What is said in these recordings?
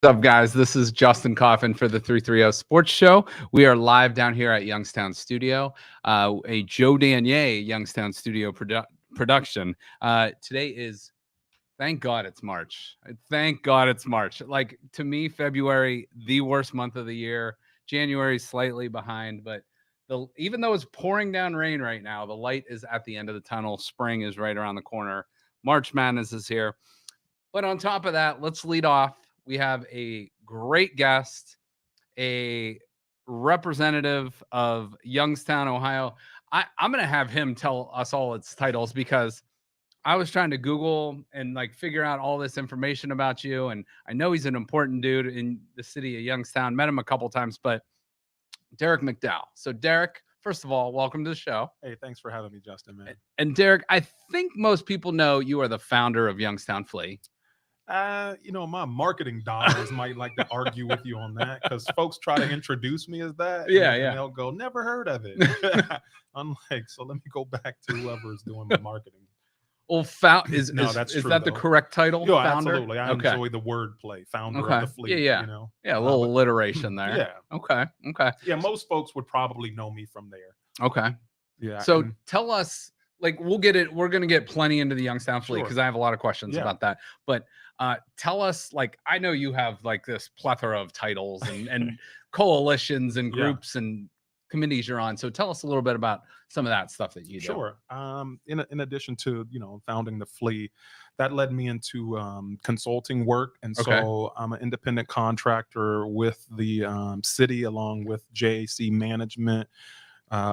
What's up, guys? This is Justin Coffin for the 330 Sports Show. We are live down here at Youngstown Studio, a Joe Danier Youngstown Studio production. Today is, thank God it's March. Thank God it's March. Like, to me, February, the worst month of the year. January slightly behind, but even though it's pouring down rain right now, the light is at the end of the tunnel. Spring is right around the corner. March Madness is here. But on top of that, let's lead off. We have a great guest, a representative of Youngstown, Ohio. I'm going to have him tell us all its titles because I was trying to Google and figure out all this information about you. And I know he's an important dude in the city of Youngstown. Met him a couple times, but Derrick McDowell. So Derrick, first of all, welcome to the show. Hey, thanks for having me, Justin, man. And Derrick, I think most people know you are the founder of Youngstown Flea. My marketing dollars might like to argue with you on that because folks try to introduce me as that. Yeah. And they'll go, never heard of it. I'm like, so let me go back to whoever's doing my marketing. Well, is true, that the correct title? Yeah, founder? Absolutely. I enjoy the wordplay. Founder of the Flea. Yeah. Yeah, a little alliteration there. Yeah. Okay. Yeah, most folks would probably know me from there. Okay. Yeah. So tell us, we'll get it. We're gonna get plenty into the Youngstown Flea because I have a lot of questions about that. But tell us, I know you have this plethora of titles and coalitions and groups and committees you're on. So tell us a little bit about some of that stuff that you do. Sure. In addition to founding the Flea, that led me into consulting work, and so I'm an independent contractor with the city along with JAC management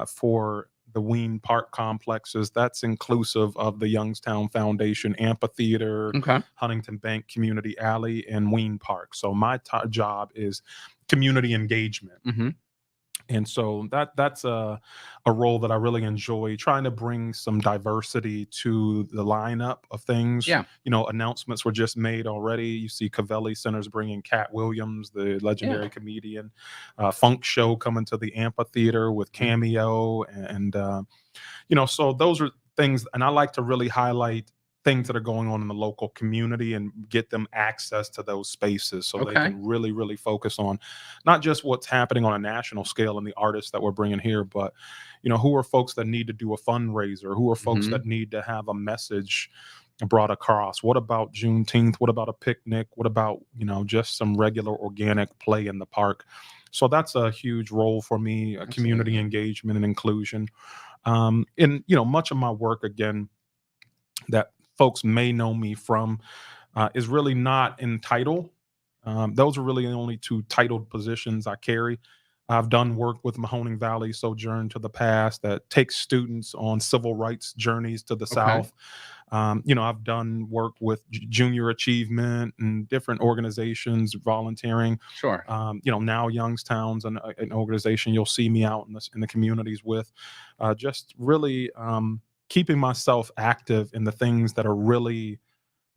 for the Ween Park complexes. That's inclusive of the Youngstown Foundation Amphitheater, Huntington Bank Community Alley, and Ween Park. So my job is community engagement. And so that's a role that I really enjoy, trying to bring some diversity to the lineup of things. Yeah. Announcements were just made already. You see Cavaliers Center's bringing Cat Williams, the legendary comedian, Funk Show coming to the amphitheater with Cameo. And so those are things. And I like to really highlight things that are going on in the local community and get them access to those spaces so they can really, really focus on not just what's happening on a national scale and the artists that we're bringing here, but, who are folks that need to do a fundraiser? Who are folks that need to have a message brought across? What about Juneteenth? What about a picnic? What about, just some regular organic play in the park? So that's a huge role for me, community engagement and inclusion. Much of my work, again, that folks may know me from is really not in title. Those are really the only two titled positions I carry. I've done work with Mahoning Valley Sojourn to the Past that takes students on civil rights journeys to the South. I've done work with Junior Achievement and different organizations, volunteering. Sure. Now Youngstown's an organization you'll see me out in the communities with, just really keeping myself active in the things that are really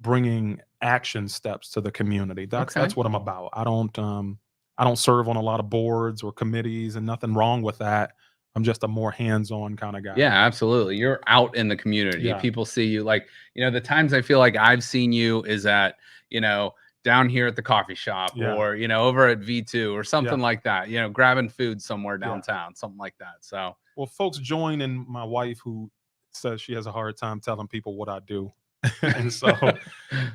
bringing action steps to the community. That's what I'm about. I don't serve on a lot of boards or committees, and nothing wrong with that. I'm just a more hands-on kind of guy. Yeah, absolutely. You're out in the community. Yeah. People see you the times I feel like I've seen you is at, down here at the coffee shop or, over at V2 or something like that, grabbing food somewhere downtown, something like that. So, well, folks join in my wife who says she has a hard time telling people what I do. And so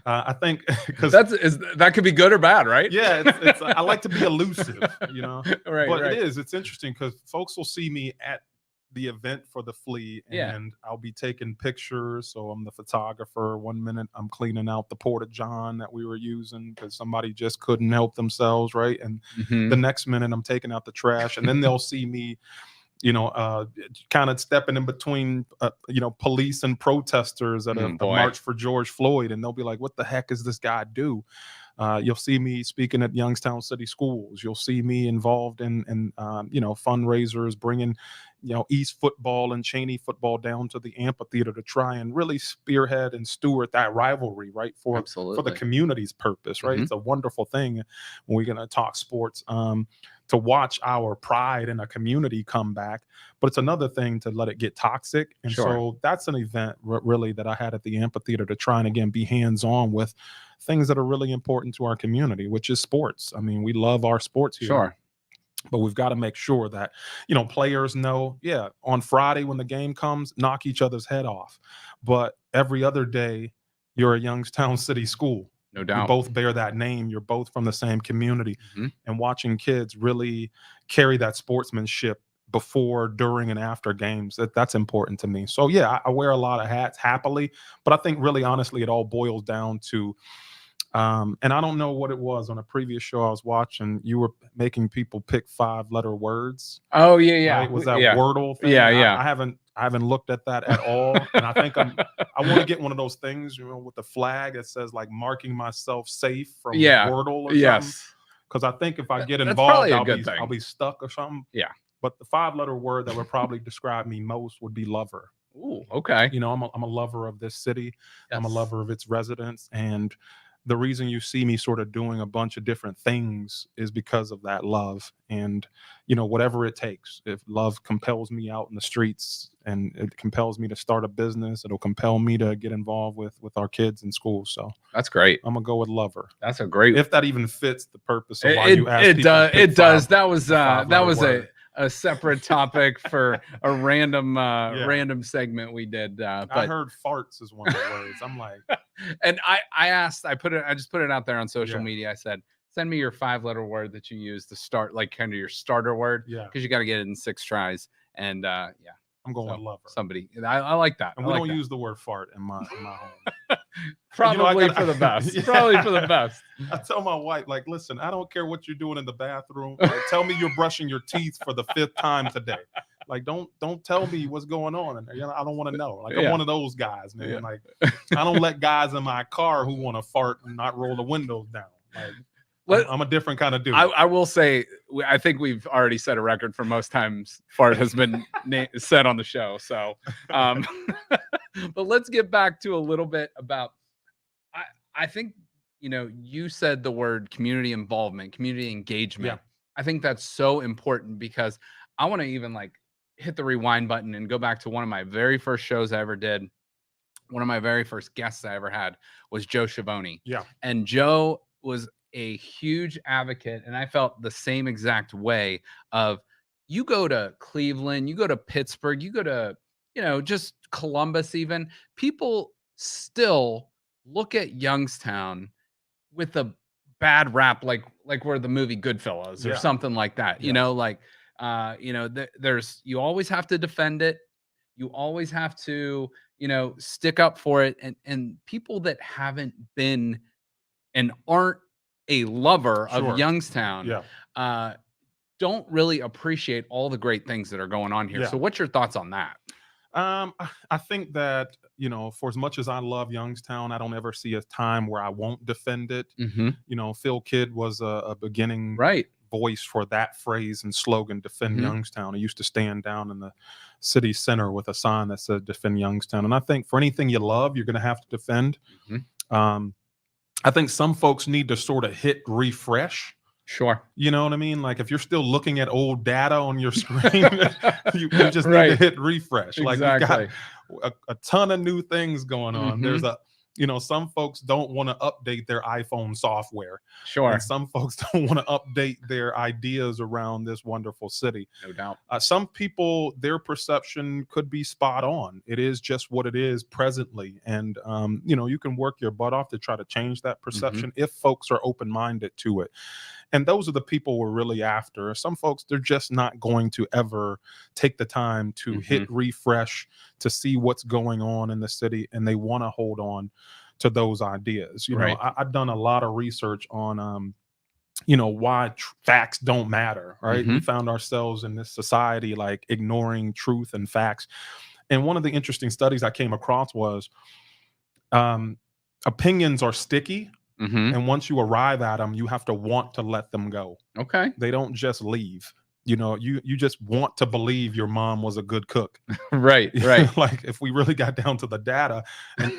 I think because that could be good or bad, right? Yeah, it's I like to be elusive, But it's interesting because folks will see me at the event for the Flea, and I'll be taking pictures. So I'm the photographer. 1 minute I'm cleaning out the Porta John that we were using because somebody just couldn't help themselves, right? And the next minute I'm taking out the trash, and then they'll see me kind of stepping in between, police and protesters at a march for George Floyd. And they'll be like, what the heck is this guy do? You'll see me speaking at Youngstown City Schools. You'll see me involved in fundraisers, bringing, East football and Cheney football down to the amphitheater to try and really spearhead and steward that rivalry, right? For the community's purpose, right? It's a wonderful thing when we're going to talk sports. To watch our pride in a community come back, but it's another thing to let it get toxic. And so that's an event really that I had at the amphitheater to try and again be hands-on with things that are really important to our community, which is sports. I mean, we love our sports here. Sure. But we've got to make sure that, players know, yeah, on Friday when the game comes, knock each other's head off. But every other day, you're a Youngstown City school. No You doubt. both bear that name. You're both from the same community. Mhm. And watching kids really carry that sportsmanship before, during, and after games, that's important to me. So, yeah, I wear a lot of hats happily. But I think really, honestly, it all boils down to and I don't know what it was on a previous show I was watching. You were making people pick 5-letter words. Oh yeah. Right? Was that yeah. Wordle thing? Yeah. I haven't looked at that at all. And I think I want to get one of those things, with the flag that says like marking myself safe from Wordle or something. Yes. Because I think if I get That's involved, probably a good thing. I'll be stuck or something. Yeah. But the 5-letter word that would probably describe me most would be lover. Ooh, okay. I'm a lover of this city. Yes. I'm a lover of its residents. And the reason you see me sort of doing a bunch of different things is because of that love. And, whatever it takes, if love compels me out in the streets and it compels me to start a business, it'll compel me to get involved with our kids in school. So That's great. I'm going to go with lover. That's a great. If that even fits the purpose of why It, you asked it people does. to pick It does. five- That was five-letter word. a separate topic for a random segment we did. I But heard farts is one of the words. I'm like, and I just put it out there on social Yeah. media. I said, send me your 5-letter word that you use to start, like kind of your starter word, yeah, because you got to get it in 6 tries. And yeah, I'm going so with lover. somebody. I like that. And I we like don't that. use the word fart in my home. Probably I for the best. Yeah. Probably for the best. I tell my wife, like, listen, I don't care what you're doing in the bathroom. Like, tell me you're brushing your teeth for the 5th time today. Like, don't tell me what's going on in there. I don't want to know. Like, I'm Yeah. one of those guys, man. Yeah. Like, I don't let guys in my car who want to fart and not roll the windows down. Like, I'm a different kind of dude. I will say, I think we've already set a record for most times fart has been said on the show. So, but let's get back to a little bit about. I think you said the word community involvement, community engagement. Yeah. I think that's so important because I want to even like hit the rewind button and go back to one of my very first shows I ever did. One of my very first guests I ever had was Joe Schiavone. Yeah. And Joe was a huge advocate, and I felt the same exact way of you go to Cleveland, you go to Pittsburgh, you go to, just Columbus even, people still look at Youngstown with a bad rap like where the movie Goodfellas or Yeah. something like that. Yeah. There's you always have to defend it. You always have to, stick up for it. And people that haven't been and aren't a lover Sure. of Youngstown Yeah. don't really appreciate all the great things that are going on here. Yeah. So what's your thoughts on that? I think that, for as much as I love Youngstown, I don't ever see a time where I won't defend it. Mm-hmm. Phil Kidd was a beginning Right. voice for that phrase and slogan, defend Mhm. Youngstown. He used to stand down in the city center with a sign that said defend Youngstown. And I think for anything you love, you're going to have to defend. Mhm. I think some folks need to sort of hit refresh. Sure. You know what I mean? Like if you're still looking at old data on your screen, you just need Right. to hit refresh. Like we've Exactly. got a ton of new things going on. Mhm. There's some folks don't want to update their iPhone software. Sure. And some folks don't want to update their ideas around this wonderful city. No doubt. Some people, their perception could be spot on. It is just what it is presently. And, you can work your butt off to try to change that perception if folks are open-minded to it. And those are the people we're really after. Some folks, they're just not going to ever take the time to hit refresh to see what's going on in the city. And they want to hold on to those ideas. Right. I've done a lot of research on, why facts don't matter, right? We found ourselves in this society like ignoring truth and facts. And one of the interesting studies I came across was opinions are sticky. And once you arrive at them, you have to want to let them go. Okay. They don't just leave. You just want to believe your mom was a good cook. Right. Right. Like if we really got down to the data.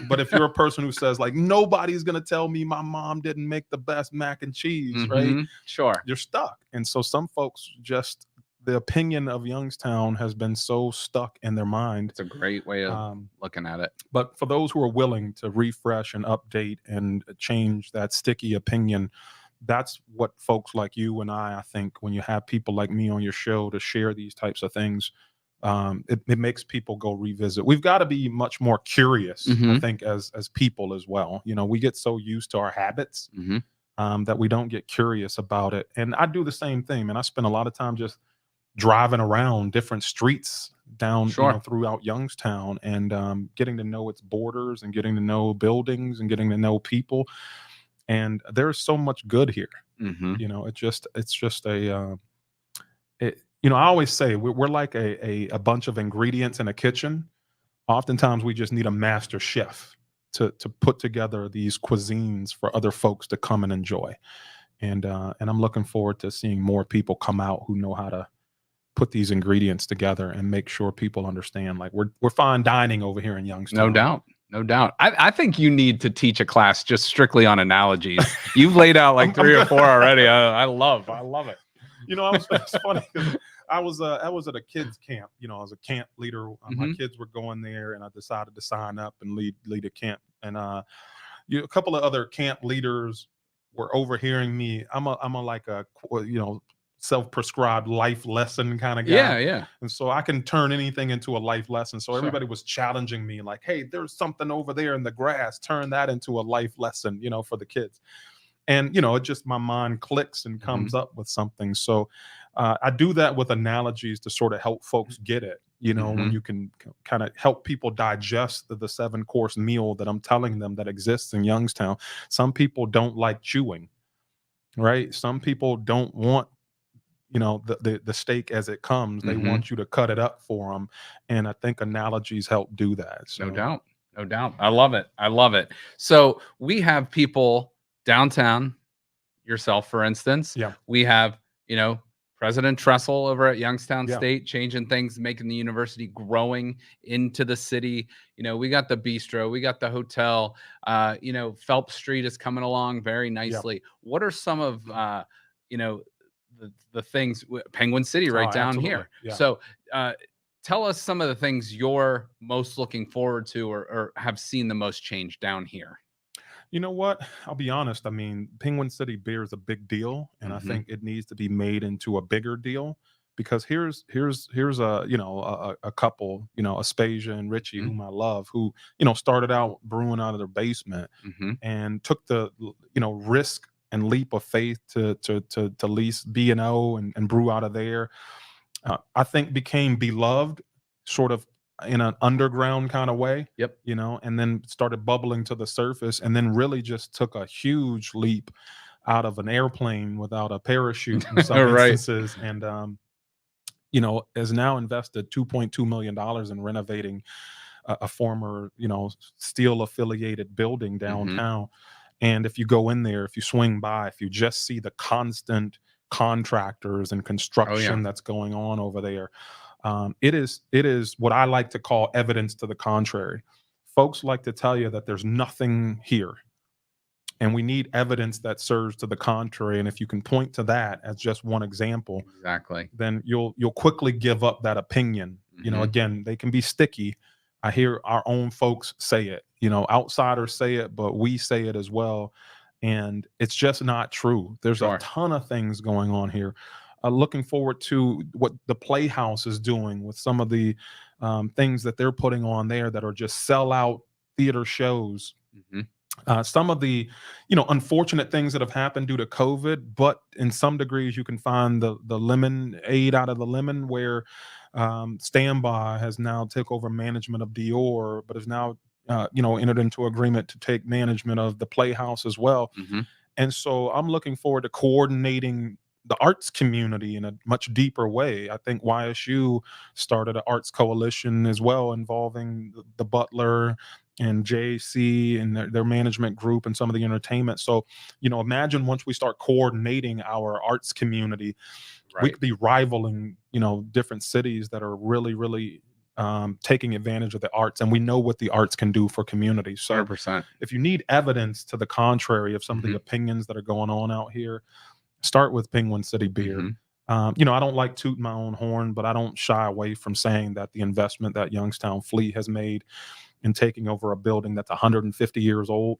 But if you're a person who says like, nobody's going to tell me my mom didn't make the best mac and cheese, right? Sure. You're stuck. And so some folks just, the opinion of Youngstown has been so stuck in their mind. It's a great way of looking at it. But for those who are willing to refresh and update and change that sticky opinion, that's what folks like you and I think when you have people like me on your show to share these types of things, it makes people go revisit. We've got to be much more curious, I think, as people as well. You know, we get so used to our habits that we don't get curious about it. And I do the same thing, man. I spend a lot of time just driving around different streets down throughout Youngstown and getting to know its borders and getting to know buildings and getting to know people. And there's so much good here. You know, it's just a you know, I always say we're like a bunch of ingredients in a kitchen. Oftentimes we just need a master chef to put together these cuisines for other folks to come and enjoy. And I'm looking forward to seeing more people come out who know how to put these ingredients together and make sure people understand, like, we're fine dining over here in Youngstown. No doubt. No doubt. I think you need to teach a class just strictly on analogies. You've laid out like 3 or 4 already. I love it. You know, it's funny because I was at a kids camp. You know, I was a camp leader. My kids were going there, and I decided to sign up and lead a camp. And a couple of other camp leaders were overhearing me. I'm like a self-prescribed life lesson kind of guy. Yeah. And so I can turn anything into a life lesson. So everybody was challenging me, like, hey, there's something over there in the grass. Turn that into a life lesson, you know, for the kids. And, you know, it just, my mind clicks and comes up with something. So I do that with analogies to sort of help folks get it, you know, when you can kind of help people digest the 7-course meal that I'm telling them that exists in Youngstown. Some people don't like chewing, right? Some people don't want, you know, the steak as it comes. They want you to cut it up for them. And I think analogies help do that. So. No doubt. I love it. So we have people downtown, yourself, for instance. Yeah. We have, you know, President Tressel over at Youngstown State, changing things, making the university, growing into the city. You know, we got the bistro, we got the hotel. You know, Phelps Street is coming along very nicely. What are some of, you know, the things, Penguin City down here. Yeah. So tell us some of the things you're most looking forward to or have seen the most change down here. You know what? I'll be honest. I mean, Penguin City beer is a big deal, and I think it needs to be made into a bigger deal, because here's a, you know, a couple, you know, Aspasia and Richie, whom I love, who, you know, started out brewing out of their basement and took the, you know, risk and leap of faith to lease B&O and brew out of there. I think became beloved sort of in an underground kind of way. Yep. You know, and then started bubbling to the surface, and then really just took a huge leap out of an airplane without a parachute in some instances. And, you know, has now invested $2.2 million in renovating a former, you know, steel affiliated building downtown. And if you go in there, if you swing by, if you just see the constant contractors and construction that's going on over there, it is what I like to call evidence to the contrary. Folks like to tell you that there's nothing here, and we need evidence that serves to the contrary. And if you can point to that as just one example, then you'll quickly give up that opinion. You know, again, they can be sticky. I hear our own folks say it, you know, outsiders say it, but we say it as well. And it's just not true. There's a ton of things going on here. Looking forward to what the Playhouse is doing with some of the things that they're putting on there that are just sellout theater shows. Some of the, you know, unfortunate things that have happened due to COVID, but in some degrees you can find the lemonade out of the lemon, where Standby has now took over management of Dior, but is now you know, entered into agreement to take management of the Playhouse as well. And so I'm looking forward to coordinating the arts community in a much deeper way. I think YSU started an arts coalition as well, involving the Butler and JC and their management group and some of the entertainment. So, you know, imagine once we start coordinating our arts community, we could be rivaling, you know, different cities that are really, really taking advantage of the arts, and we know what the arts can do for communities. So 100%. If you need evidence to the contrary of some of the opinions that are going on out here, start with Penguin City beer. I don't like tooting my own horn, but I don't shy away from saying that the investment that Youngstown Flea has made in taking over a building that's 150 years old.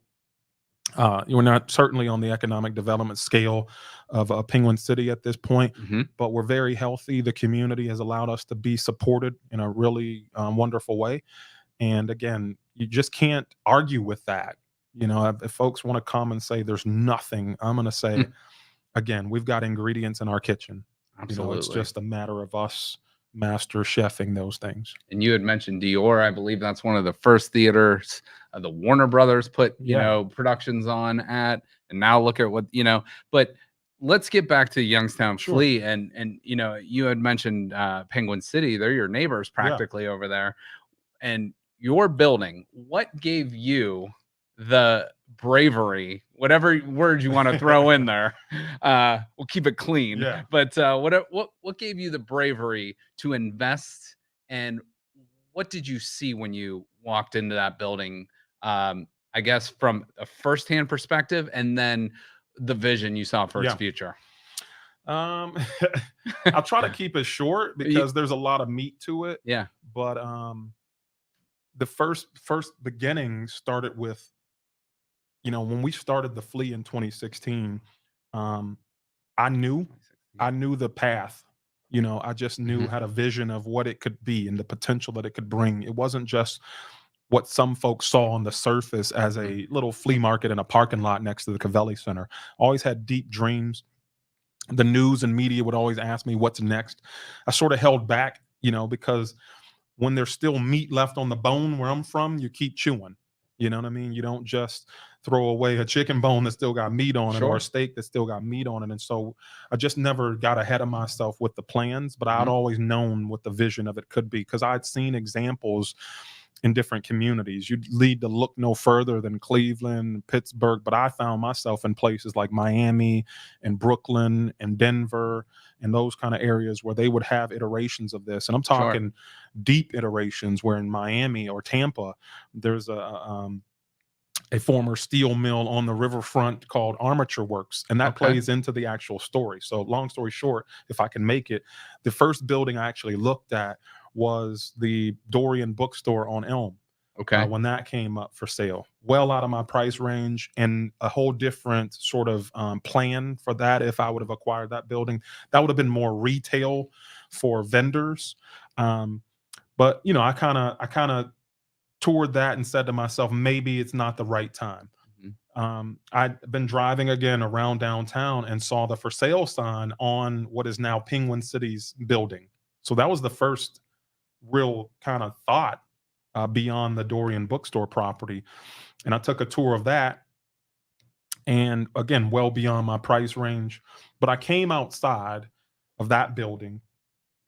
We're not certainly on the economic development scale of Penguin City at this point, Hmm. but we're very healthy. The community has allowed us to be supported in a really wonderful way. And again, you just can't argue with that. If folks want to come and say there's nothing, I'm going to say, again, we've got ingredients in our kitchen. It's Absolutely. just a matter of us master chefing those things. And you had mentioned Dior. I believe that's one of the first theaters the Warner Brothers put, Yeah. productions on at. And now look at what, but let's get back to Youngstown Sure. Flea. And you had mentioned Penguin City. They're your neighbors Yeah. practically over there. And your building, what gave you the bravery, whatever word you want to throw in there, we'll keep it clean. Yeah. But what gave you the bravery to invest, and what did you see when you walked into that building? I guess from a firsthand perspective, and then the vision you saw for its Yeah. future. I'll try to keep it short because there's a lot of meat to it. Yeah. But the first beginning started with, when we started the Flea in 2016, I knew the path. I just knew, had a vision of what it could be and the potential that it could bring. It wasn't just what some folks saw on the surface as a little flea market in a parking lot next to the Cavaliers Center. Always had deep dreams. The news and media would always ask me what's next. I sort of held back, because when there's still meat left on the bone where I'm from, you keep chewing. You know what I mean? You don't just throw away a chicken bone that still got meat on it, or a steak that still got meat on it. And so I just never got ahead of myself with the plans, but I'd always known what the vision of it could be, because I'd seen examples in different communities. You'd lead to look no further than Cleveland, Pittsburgh, but I found myself in places like Miami and Brooklyn and Denver and those kind of areas where they would have iterations of this. And I'm talking deep iterations, where in Miami or Tampa, there's a former steel mill on the riverfront called Armature Works, and that plays into the actual story. So long story short, if I can make it, the first building I actually looked at was the Dorian bookstore on Elm. When that came up for sale, well out of my price range, and a whole different sort of plan for that. If I would have acquired that building, that would have been more retail for vendors. But I kind of toured that and said to myself, maybe it's not the right time. I'd been driving again around downtown and saw the for sale sign on what is now Penguin City's building. So that was the first real kind of thought beyond the Dorian bookstore property. And I took a tour of that, and again, well beyond my price range. But I came outside of that building,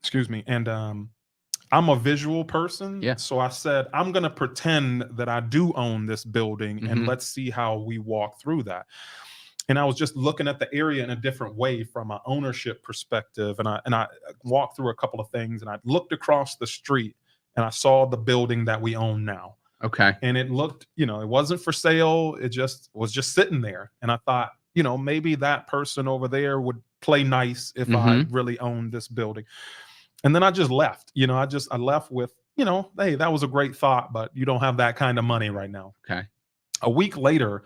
excuse me, and I'm a visual person. Yeah. So I said, I'm going to pretend that I do own this building, and let's see how we walk through that. And I was just looking at the area in a different way from an ownership perspective. And I walked through a couple of things, and I looked across the street and I saw the building that we own now. And it looked, it wasn't for sale. It just was just sitting there. And I thought, maybe that person over there would play nice if I really owned this building. And then I just left. I left with, hey, that was a great thought, but you don't have that kind of money right now. A week later,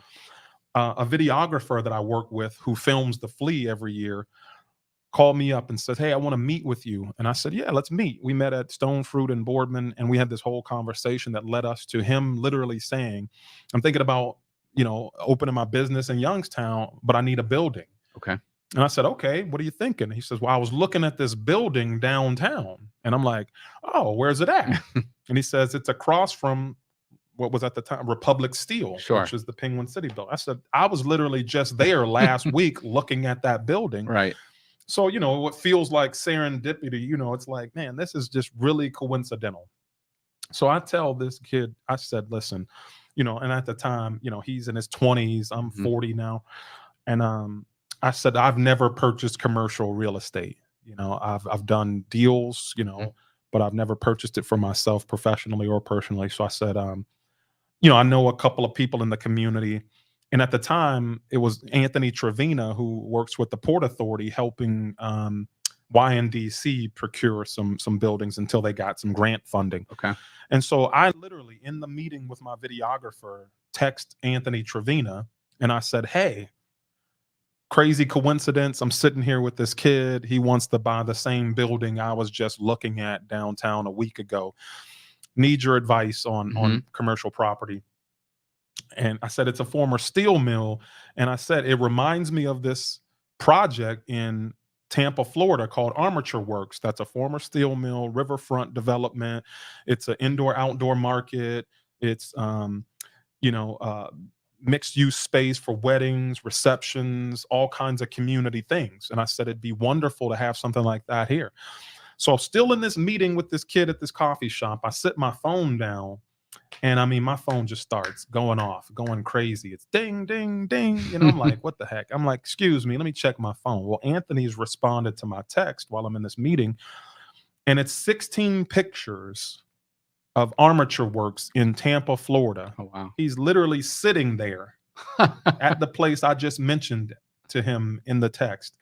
a videographer that I work with, who films the Flea every year, called me up and said, hey, I want to meet with you. And I said, yeah, let's meet. We met at Stone Fruit in Boardman, and we had this whole conversation that led us to him literally saying, I'm thinking about, opening my business in Youngstown, but I need a building. And I said, okay, what are you thinking? He says, well, I was looking at this building downtown. And I'm like, oh, where's it at? And he says, it's across from what was at the time Republic Steel, which is the Penguin City building. I said, I was literally just there last week looking at that building. So, what feels like serendipity, it's like, man, this is just really coincidental. So I tell this kid, I said, listen, and at the time, he's in his 20s, I'm 40 now. And I said, I've never purchased commercial real estate. I've done deals, but I've never purchased it for myself professionally or personally. So I said, I know a couple of people in the community. And at the time, it was Anthony Trevina, who works with the Port Authority, helping YNDC procure some buildings until they got some grant funding. Okay. And so I literally, in the meeting with my videographer, text Anthony Trevina, and I said, hey, crazy coincidence, I'm sitting here with this kid. He wants to buy the same building I was just looking at downtown a week ago. Need your advice on commercial property. And I said, it's a former steel mill. And I said, it reminds me of this project in Tampa, Florida called Armature Works. That's a former steel mill, riverfront development. It's an indoor-outdoor market. It's, mixed use space for weddings, receptions, all kinds of community things. And I said, it'd be wonderful to have something like that here. So still in this meeting with this kid at this coffee shop, I sit my phone down, and I mean, my phone just starts going off, going crazy. It's ding, ding, ding. I'm like, what the heck? I'm like, excuse me, let me check my phone. Well, Anthony's responded to my text while I'm in this meeting, and it's 16 pictures of Armature Works in Tampa, Florida. Oh, wow. He's literally sitting there at the place I just mentioned to him in the text.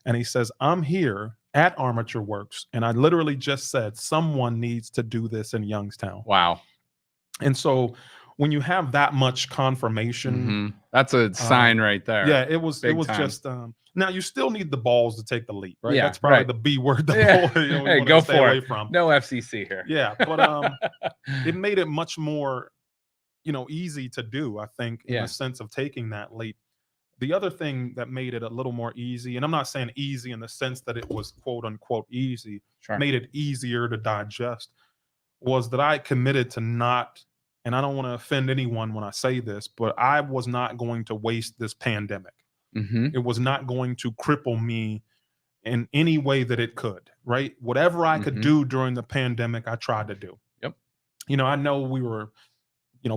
And he says, I'm here at Armature Works, and I literally just said, someone needs to do this in Youngstown. Wow. And so when you have that much confirmation, that's a sign right there. Yeah, it was Big time. just now you still need the balls to take the leap, right? Yeah, that's probably right. the B word that Hey, go stay for away it. from. No FCC here. Yeah, but it made it much more easy to do, I think, in the sense of taking that leap. The other thing that made it a little more easy, and I'm not saying easy in the sense that it was quote unquote easy, made it easier to digest, was that I committed to not, and I don't want to offend anyone when I say this, but I was not going to waste this pandemic. It was not going to cripple me in any way that it could, right? Whatever I could do during the pandemic, I tried to do. Yep. I know we were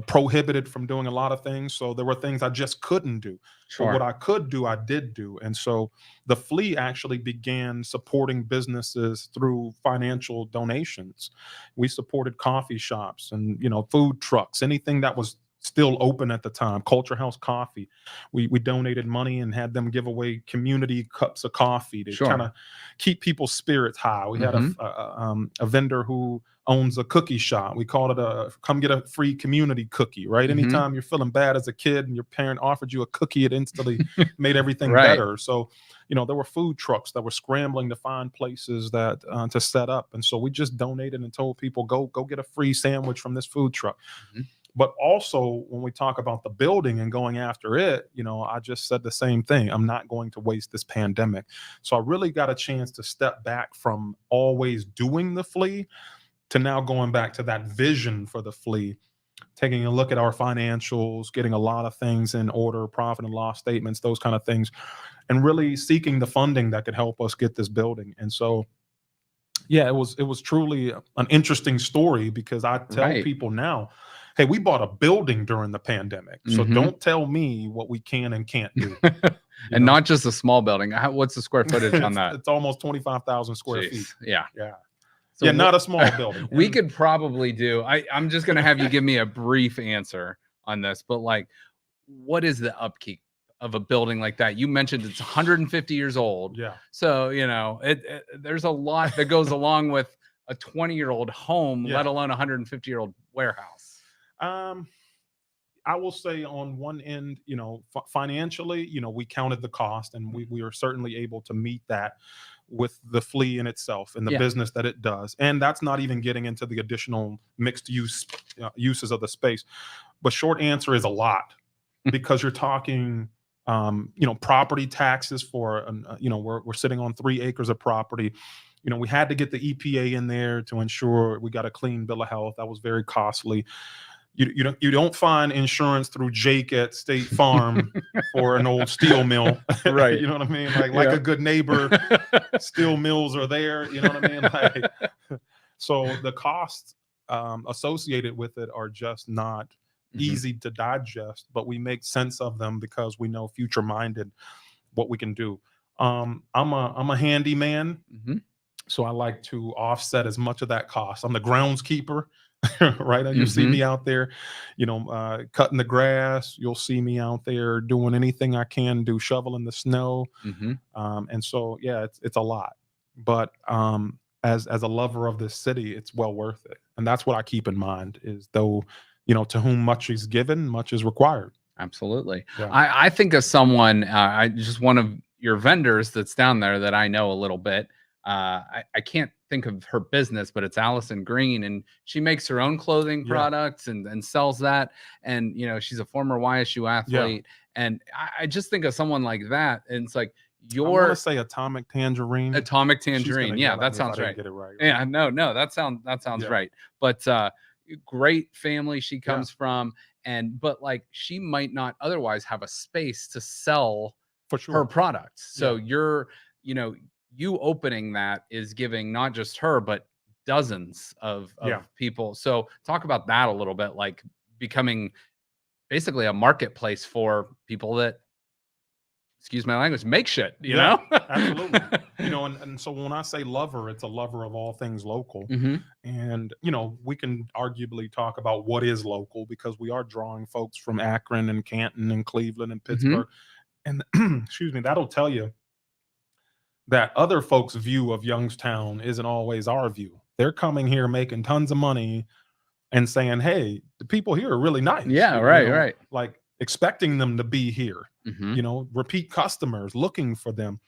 prohibited from doing a lot of things. So there were things I just couldn't do. But what I could do, I did do. And so the Flea actually began supporting businesses through financial donations. We supported coffee shops and, food trucks, anything that was still open at the time. Culture House Coffee. We donated money and had them give away community cups of coffee to kind of keep people's spirits high. We had a vendor who owns a cookie shop. We called it come get a free community cookie, right? Anytime you're feeling bad as a kid and your parent offered you a cookie, it instantly made everything better. So, there were food trucks that were scrambling to find places that to set up. And so we just donated and told people, go get a free sandwich from this food truck. But also when we talk about the building and going after it, I just said the same thing. I'm not going to waste this pandemic. So I really got a chance to step back from always doing the Flea to now going back to that vision for the Flea, taking a look at our financials, getting a lot of things in order, profit and loss statements, those kind of things, and really seeking the funding that could help us get this building. And so, yeah, it was truly an interesting story, because I tell people now, hey, we bought a building during the pandemic. So don't tell me what we can and can't do. And not just a small building. What's the square footage on that? It's almost 25,000 square feet. Yeah. Yeah. So not a small building. We could probably do, I'm just going to have you give me a brief answer on this, but what is the upkeep of a building like that? You mentioned it's 150 years old. Yeah. So, there's a lot that goes along with a 20-year-old home, let alone a 150-year-old warehouse. I will say on one end, financially, we counted the cost, and we are certainly able to meet that with the Flea in itself and the business that it does. And that's not even getting into the additional mixed use uses of the space. But short answer is a lot, because you're talking, property taxes for, we're sitting on 3 acres of property. We had to get the EPA in there to ensure we got a clean bill of health. That was very costly. You don't find insurance through Jake at State Farm for an old steel mill, right? You know what I mean? Like a good neighbor, steel mills are there. You know what I mean? So the costs associated with it are just not easy to digest, but we make sense of them because we know future minded what we can do. I'm a handyman, so I like to offset as much of that cost. I'm the groundskeeper. Right. You see me out there, cutting the grass. You'll see me out there doing anything I can do, shoveling the snow. And so, yeah, it's a lot. but as a lover of this city, it's well worth it. And that's what I keep in mind is though, to whom much is given, much is required. Absolutely. Yeah. I think of someone, I just one of your vendors that's down there that I know a little bit. I can't think of her business, but it's Allison Green, and she makes her own clothing Yeah. products and sells that. And she's a former YSU athlete, and I just think of someone like that, and it's like I want to say Atomic Tangerine. Yeah, that sounds right. Get it right. Yeah, no, that sounds right. But great family she comes from, but like she might not otherwise have a space to sell for sure her products. So you opening that is giving not just her but dozens of people. So talk about that a little bit, like becoming basically a marketplace for people that, excuse my language, make shit, you know? Absolutely. And so when I say lover, it's a lover of all things local. And, we can arguably talk about what is local because we are drawing folks from Akron and Canton and Cleveland and Pittsburgh. And excuse me, that'll tell you that other folks' view of Youngstown isn't always our view. They're coming here making tons of money and saying, hey, the people here are really nice. Yeah, right. Like expecting them to be here. Repeat customers looking for them.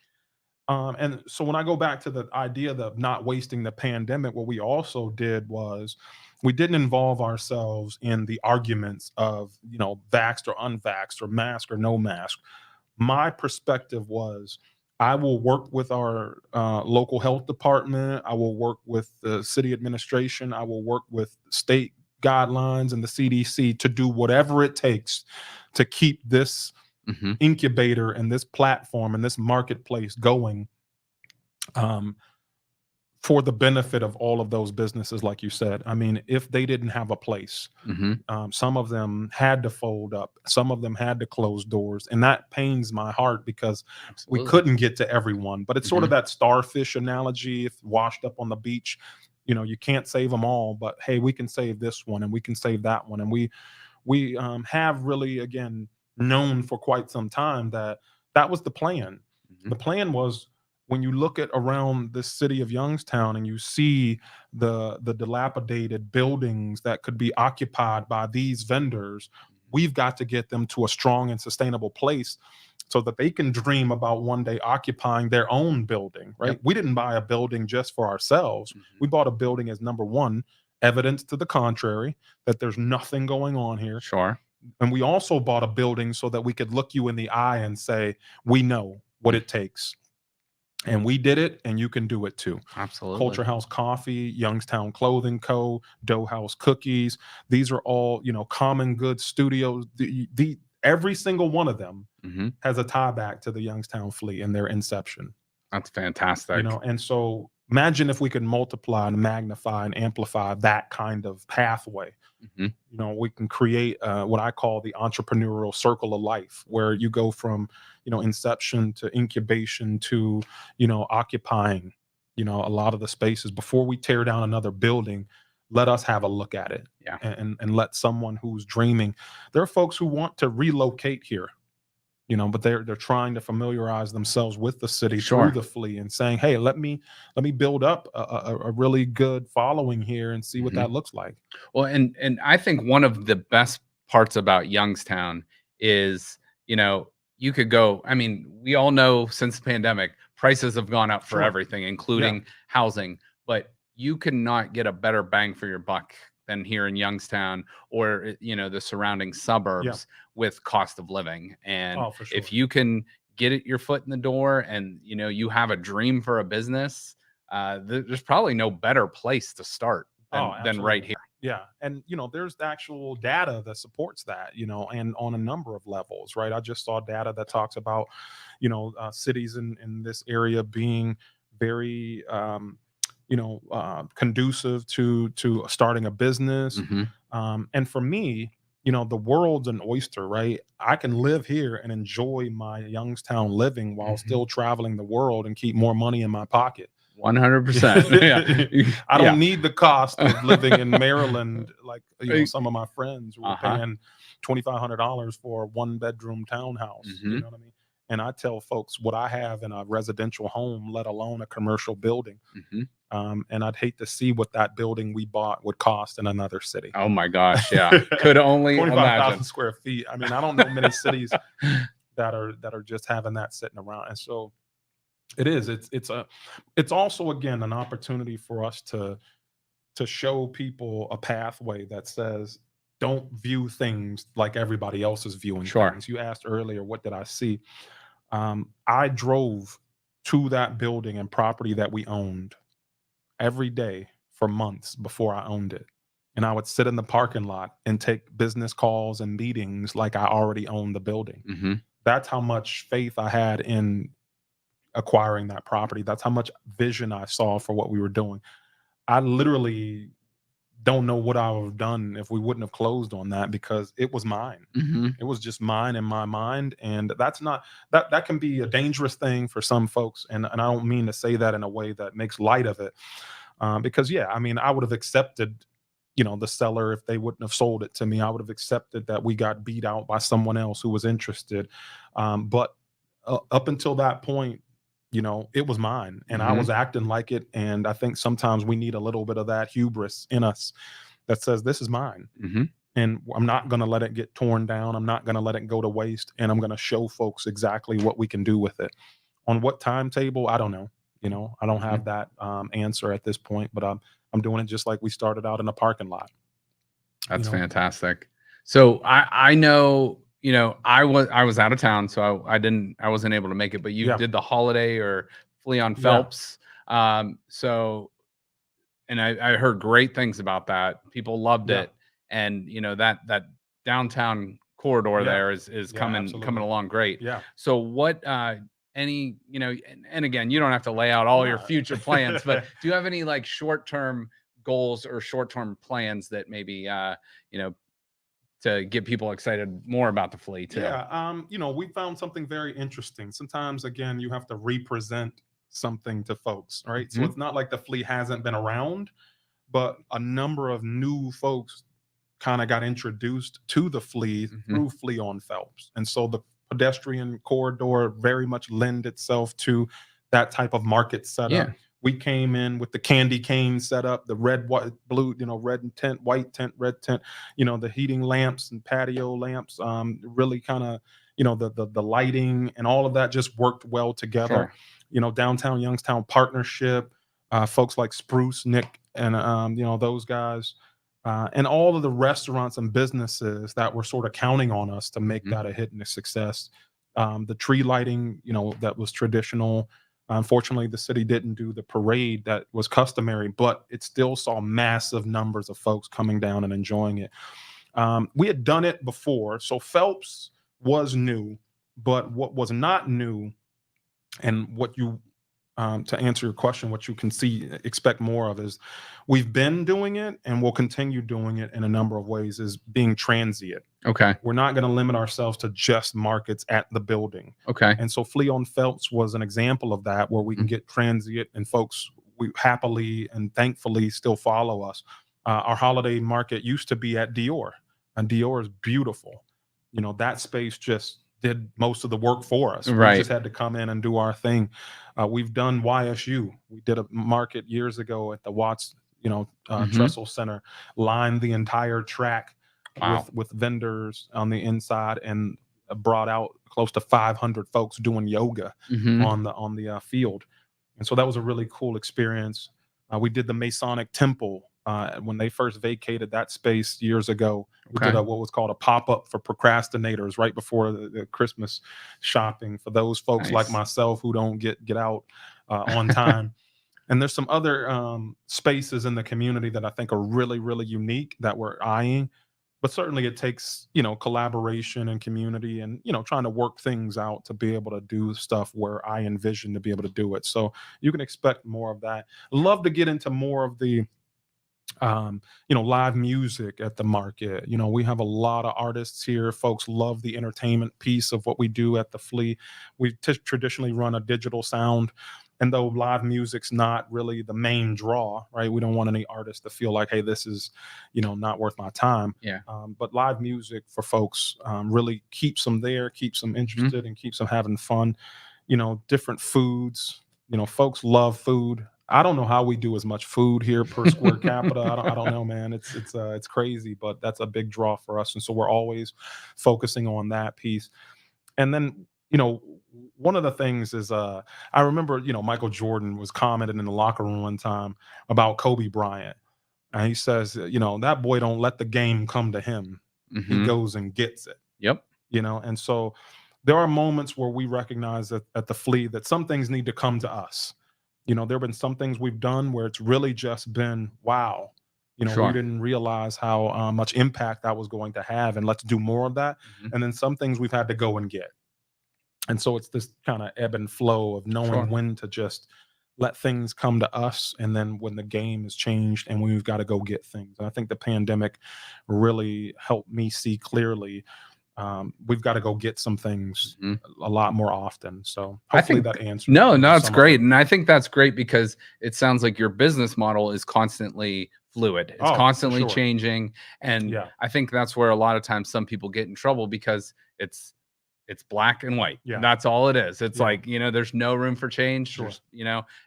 And so when I go back to the idea of not wasting the pandemic, what we also did was we didn't involve ourselves in the arguments of, vaxxed or unvaxxed or mask or no mask. My perspective was I will work with our local health department. I will work with the city administration. I will work with state guidelines and the CDC to do whatever it takes to keep this incubator and this platform and this marketplace going for the benefit of all of those businesses, like you said. I mean, if they didn't have a place, some of them had to fold up, some of them had to close doors, and that pains my heart because we couldn't get to everyone. But it's sort of that starfish analogy. If washed up on the beach, you can't save them all, but hey, we can save this one and we can save that one. And we have really, again, known for quite some time that was the plan. The plan was, when you look at around the city of Youngstown and you see the dilapidated buildings that could be occupied by these vendors, we've got to get them to a strong and sustainable place so that they can dream about one day occupying their own building, right? We didn't buy a building just for ourselves. We bought a building as, number one, evidence to the contrary, that there's nothing going on here. Sure. And we also bought a building so that we could look you in the eye and say, we know what it takes. And we did it, and you can do it too. Absolutely. Culture House Coffee, Youngstown Clothing Co., Dough House Cookies. These are all, common goods studios. Every single one of them has a tie back to the Youngstown Flea and their inception. That's fantastic. And so imagine if we could multiply and magnify and amplify that kind of pathway. We can create what I call the entrepreneurial circle of life, where you go from, inception to incubation to, occupying, a lot of the spaces. Before we tear down another building, let us have a look at it. And let someone who's dreaming. There are folks who want to relocate here, but they're trying to familiarize themselves with the city through the Flea and saying, hey, let me build up a really good following here and see what that looks like. Well, and I think one of the best parts about Youngstown is, you could go, I mean, we all know since the pandemic, prices have gone up for everything, including housing, but you cannot get a better bang for your buck than here in Youngstown or, the surrounding suburbs with cost of living. And if you can get your foot in the door and, you have a dream for a business, there's probably no better place to start than right here. Yeah. And, there's actual data that supports that, and on a number of levels, right? I just saw data that talks about, cities in this area being very, conducive to starting a business. And for me, the world's an oyster, right? I can live here and enjoy my Youngstown living while still traveling the world and keep more money in my pocket. 100%. I don't need the cost of living in Maryland, like some of my friends who are paying $2,500 for a 1-bedroom townhouse. You know what I mean? And I tell folks what I have in a residential home, let alone a commercial building. And I'd hate to see what that building we bought would cost in another city. Oh my gosh, yeah. Could only 25,000 imagine. square feet. I mean, I don't know many cities that are just having that sitting around. And so it is. It's also, again, an opportunity for us to show people a pathway that says, don't view things like everybody else is viewing things. You asked earlier, what did I see? I drove to that building and property that we owned every day for months before I owned it. And I would sit in the parking lot and take business calls and meetings like I already owned the building. That's how much faith I had in acquiring that property. That's how much vision I saw for what we were doing. I literally don't know what I would have done if we wouldn't have closed on that, because it was mine. It was just mine in my mind. And that's not, that can be a dangerous thing for some folks. And I don't mean to say that in a way that makes light of it. Because yeah, I mean, I would have accepted, the seller, if they wouldn't have sold it to me. I would have accepted that we got beat out by someone else who was interested. But up until that point, it was mine, and I was acting like it. And I think sometimes we need a little bit of that hubris in us that says, this is mine. And I'm not going to let it get torn down. I'm not going to let it go to waste. And I'm going to show folks exactly what we can do with it. On what timetable, I don't know. I don't have that answer at this point, but I'm doing it just like we started out in a parking lot. That's fantastic. So I know, I was out of town, so I wasn't able to make it, but you did the holiday or Flea on Phelps. So, and I heard great things about that. People loved it. And that downtown corridor there is coming along great. So what, any, and again, you don't have to lay out all your future plans, but do you have any like short-term goals or short-term plans that maybe, to get people excited more about the Flea too? We found something very interesting. Sometimes, again, you have to represent something to folks, right? So it's not like the Flea hasn't been around, but a number of new folks kind of got introduced to the Flea through Flea on Phelps. And so the pedestrian corridor very much lend itself to that type of market setup. We came in with the candy cane setup, the red, white, blue, red tent, white tent, red tent, the heating lamps and patio lamps, really kind of, the lighting and all of that just worked well together. Downtown Youngstown partnership, folks like Spruce, Nick, and, those guys, and all of the restaurants and businesses that were sort of counting on us to make that a hit and a success. The tree lighting, that was traditional. Unfortunately, the city didn't do the parade that was customary, but it still saw massive numbers of folks coming down and enjoying it. We had done it before, so Phelps was new, but what was not new, and what you, to answer your question, what you can expect more of, is we've been doing it and we'll continue doing it in a number of ways, is being transient. We're not going to limit ourselves to just markets at the building. And so Flea on Phelps was an example of that, where we can get transient and folks we happily and thankfully still follow us. Our holiday market used to be at Dior, and Dior is beautiful. That space just did most of the work for us. We just had to come in and do our thing. We've done YSU. We did a market years ago at the Watts, Trestle Center, lined the entire track with vendors on the inside, and brought out close to 500 folks doing yoga on the field. And so that was a really cool experience. We did the Masonic Temple when they first vacated that space years ago. We did what was called a pop-up for procrastinators right before the Christmas shopping, for those folks like myself who don't get out on time. And there's some other spaces in the community that I think are really, really unique that we're eyeing. But certainly it takes, collaboration and community and, trying to work things out to be able to do stuff where I envision to be able to do it. So you can expect more of that. Love to get into more of the, live music at the market. We have a lot of artists here. Folks love the entertainment piece of what we do at the Flea. We traditionally run a digital sound And though live music's not really the main draw, right? We don't want any artist to feel like, hey, this is, not worth my time. Yeah. But live music for folks really keeps them there, keeps them interested, and keeps them having fun. Different foods. Folks love food. I don't know how we do as much food here per square capita. I don't know, man. It's crazy, but that's a big draw for us, and so we're always focusing on that piece. And then, one of the things is I remember, Michael Jordan was commenting in the locker room one time about Kobe Bryant. And he says, that boy don't let the game come to him. He goes and gets it. Yep. And so there are moments where we recognize that at the Flea that some things need to come to us. There have been some things we've done where it's really just been, wow. Sure. We didn't realize how much impact that was going to have, and let's do more of that. And then some things we've had to go and get. And so it's this kind of ebb and flow of knowing when to just let things come to us, and then when the game is changed and we've got to go get things. And I think the pandemic really helped me see clearly we've got to go get some things a lot more often. So hopefully that answers. No, it's great. And I think that's great because it sounds like your business model is constantly fluid. It's constantly changing. And I think that's where a lot of times some people get in trouble because it's black and white. Yeah. That's all it is. It's like, there's no room for change. Sure.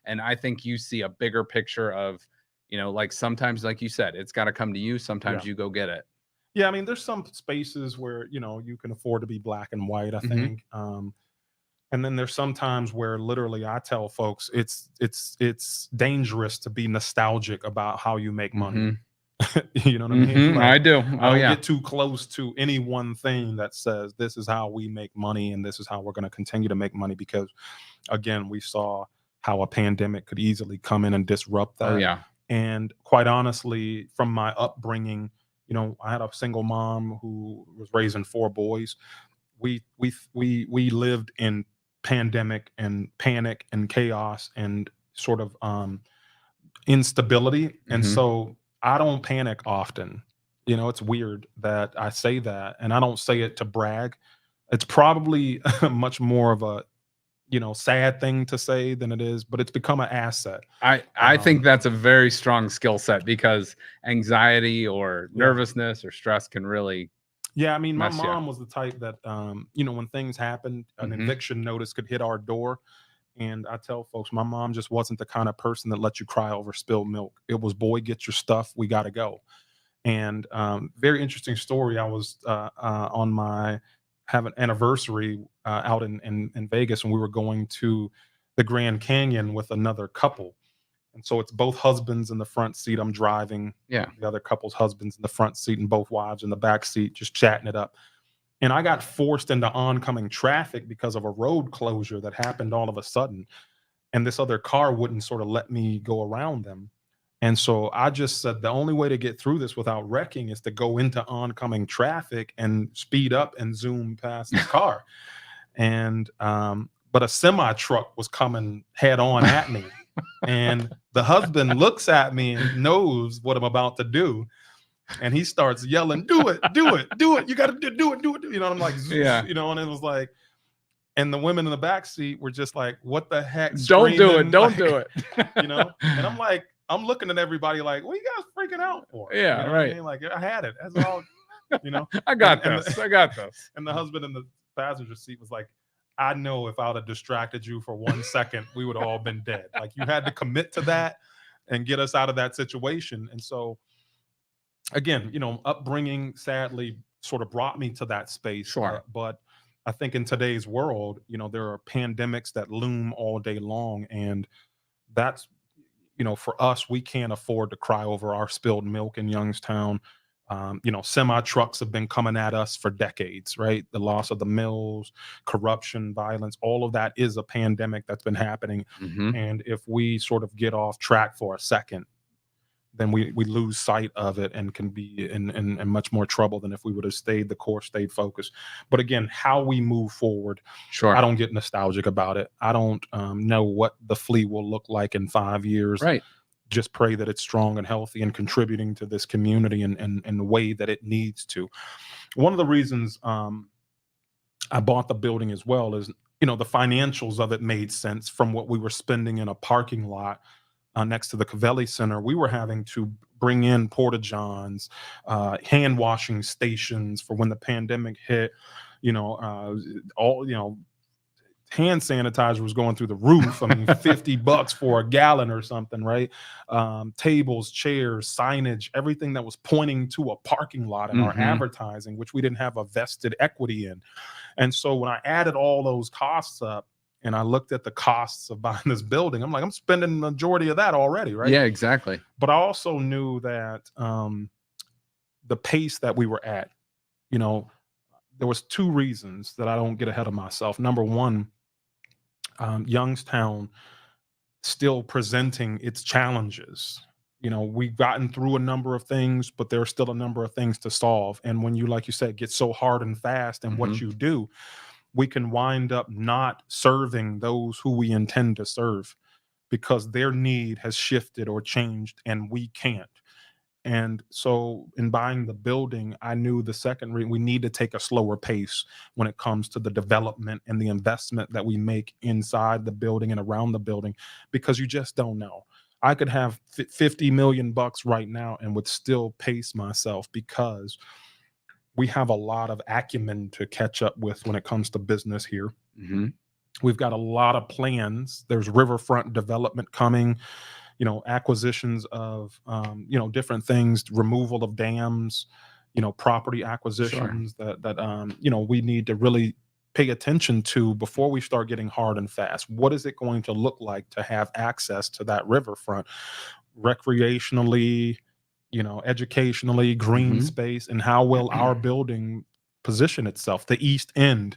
And I think you see a bigger picture of, like sometimes, like you said, it's got to come to you. Sometimes you go get it. Yeah. I mean, there's some spaces where, you can afford to be black and white, I think. And then there's some times where literally I tell folks it's dangerous to be nostalgic about how you make money. You know what I mean? Like, I do. I don't get too close to any one thing that says this is how we make money and this is how we're going to continue to make money, because again, we saw how a pandemic could easily come in and disrupt that. And quite honestly, from my upbringing, I had a single mom who was raising 4 boys. We lived in pandemic and panic and chaos and sort of instability. And so I don't panic often. It's weird that I say that, and I don't say it to brag. It's probably much more of a, sad thing to say than it is, but it's become an asset. I think that's a very strong skill set, because anxiety or nervousness or stress can really. Yeah. I mean, my mom was the type that, when things happened, an eviction notice could hit our door. And I tell folks, my mom just wasn't the kind of person that let you cry over spilled milk. It was, boy, get your stuff. We got to go. And very interesting story. I was have an anniversary out in Vegas, and we were going to the Grand Canyon with another couple. And so it's both husbands in the front seat. I'm driving. Yeah. The other couple's husbands in the front seat and both wives in the back seat, just chatting it up. And I got forced into oncoming traffic because of a road closure that happened all of a sudden. And this other car wouldn't sort of let me go around them. And so I just said, the only way to get through this without wrecking is to go into oncoming traffic and speed up and zoom past the car. And, but a semi truck was coming head on at me. And the husband looks at me and knows what I'm about to do. And he starts yelling, do it. You got to do it. I'm like, yeah. And it was like, and the women in the back seat were just like, what the heck? Don't do it. Don't do it. And I'm like, I'm looking at everybody like, what are you guys freaking out for? Yeah, right. I mean? Like, I had it. That's all, I got this. I got this. And the husband in the passenger seat was like, I know if I would have distracted you for 1 second, we would have all been dead. Like, you had to commit to that and get us out of that situation. And so, again, upbringing sadly sort of brought me to that space. Sure. But I think in today's world, there are pandemics that loom all day long. And that's, for us, we can't afford to cry over our spilled milk in Youngstown. Semi trucks have been coming at us for decades, right? The loss of the mills, corruption, violence, all of that is a pandemic that's been happening. And if we sort of get off track for a second, then we lose sight of it and can be in much more trouble than if we would have stayed the course, stayed focused. But again, how we move forward, I don't get nostalgic about it. I don't know what the Flea will look like in 5 years. Right. Just pray that it's strong and healthy and contributing to this community in the way that it needs to. One of the reasons I bought the building as well is the financials of it made sense from what we were spending in a parking lot next to the Cavaliers Center. We were having to bring in porta-johns, hand washing stations for when the pandemic hit. All hand sanitizer was going through the roof. I mean, $50 for a gallon or something, right? Tables, chairs, signage, everything that was pointing to a parking lot in our advertising, which we didn't have a vested equity in. And so when I added all those costs up and I looked at the costs of buying this building, I'm like, I'm spending the majority of that already, right? Yeah, exactly. But I also knew that the pace that we were at, there was two reasons that I don't get ahead of myself. Number one, Youngstown still presenting its challenges. We've gotten through a number of things, but there are still a number of things to solve. And when you, like you said, get so hard and fast in what you do, we can wind up not serving those who we intend to serve because their need has shifted or changed and we can't. And so in buying the building, I knew the second we need to take a slower pace when it comes to the development and the investment that we make inside the building and around the building, because you just don't know. I could have $50 million right now and would still pace myself because we have a lot of acumen to catch up with when it comes to business here. We've got a lot of plans. There's riverfront development coming. Acquisitions of, different things, removal of dams, property acquisitions that we need to really pay attention to before we start getting hard and fast. What is it going to look like to have access to that riverfront recreationally, educationally, green space, and how will our building position itself? The East End.